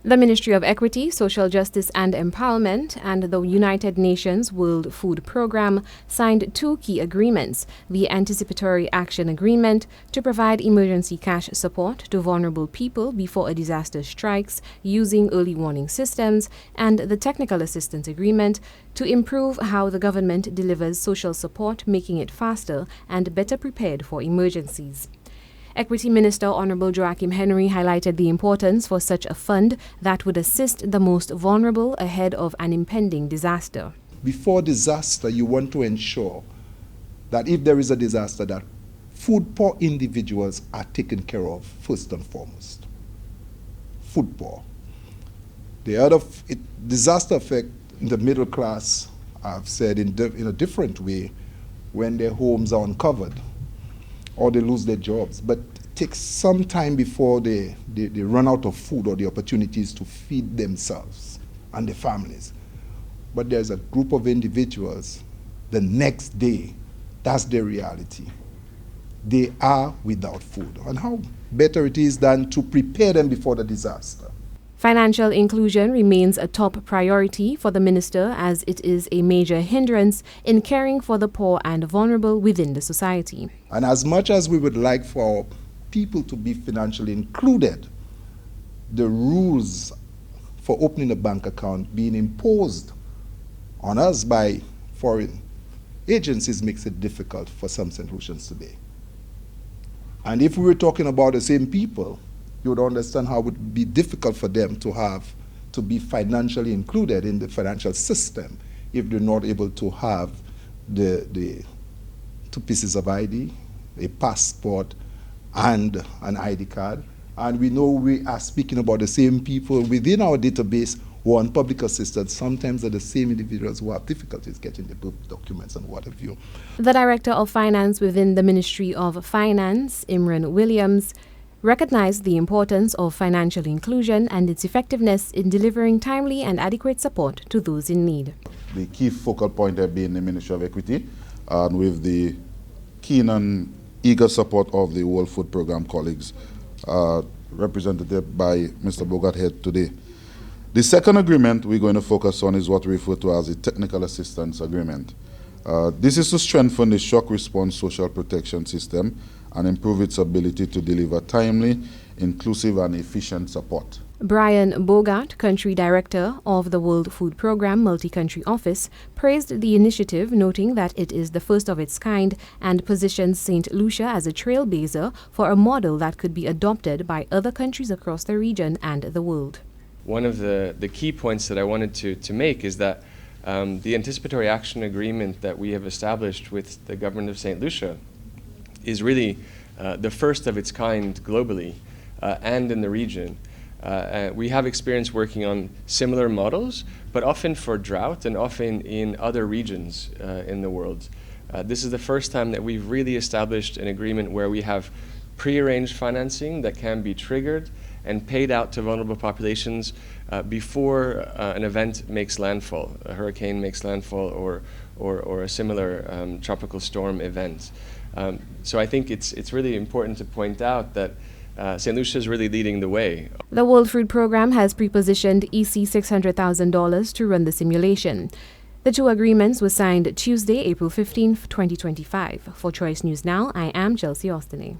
The Ministry of Equity, Social Justice and Empowerment and the United Nations World Food Programme signed two key agreements: the Anticipatory Action Agreement to provide emergency cash support to vulnerable people before a disaster strikes using early warning systems, and the Technical Assistance Agreement to improve how the government delivers social support, making it faster and better prepared for emergencies. Equity Minister Honorable Joachim Henry highlighted the importance for such a fund that would assist the most vulnerable ahead of an impending disaster. Before disaster, you want to ensure that if there is a disaster, that food poor individuals are taken care of first and foremost. Food poor. The other disaster affect the middle class, I've said in a different way, when their homes are uncovered or they lose their jobs. But it takes some time before they run out of food or the opportunities to feed themselves and their families. But there's a group of individuals, the next day, that's their reality. They are without food. And how better it is than to prepare them before the disaster. Financial inclusion remains a top priority for the minister, as it is a major hindrance in caring for the poor and vulnerable within the society. And as much as we would like for people to be financially included, the rules for opening a bank account being imposed on us by foreign agencies makes it difficult for some St. Lucians today. And if we were talking about the same people, you would understand how it would be difficult for them to be financially included in the financial system if they're not able to have the 2 pieces of ID, a passport, and an ID card. And we know we are speaking about the same people within our database who are on public assistance. Sometimes are the same individuals who have difficulties getting the birth documents and what have you. The Director of Finance within the Ministry of Finance, Imran Williams, recognized the importance of financial inclusion and its effectiveness in delivering timely and adequate support to those in need. The key focal point have been the Ministry of Equity, and with the keen and eager support of the World Food Programme colleagues, represented by Mr. Bogart here today. The second agreement we're going to focus on is what we refer to as the Technical Assistance Agreement. This is to strengthen the shock response social protection system and improve its ability to deliver timely, inclusive and efficient support. Brian Bogart, Country Director of the World Food Programme Multi-Country Office, praised the initiative, noting that it is the first of its kind and positions St. Lucia as a trailblazer for a model that could be adopted by other countries across the region and the world. One of the key points that I wanted to make is that the Anticipatory Action Agreement that we have established with the Government of Saint Lucia is really the first of its kind globally and in the region. We have experience working on similar models, but often for drought and often in other regions in the world. This is the first time that we've really established an agreement where we have prearranged financing that can be triggered and paid out to vulnerable populations before an event makes landfall, a hurricane makes landfall, or a similar tropical storm event. So I think it's really important to point out that St. Lucia is really leading the way. The World Food Programme has pre-positioned EC $600,000 to run the simulation. The two agreements were signed Tuesday, April 15, 2025. For Choice News Now, I am Chelsea Austnay.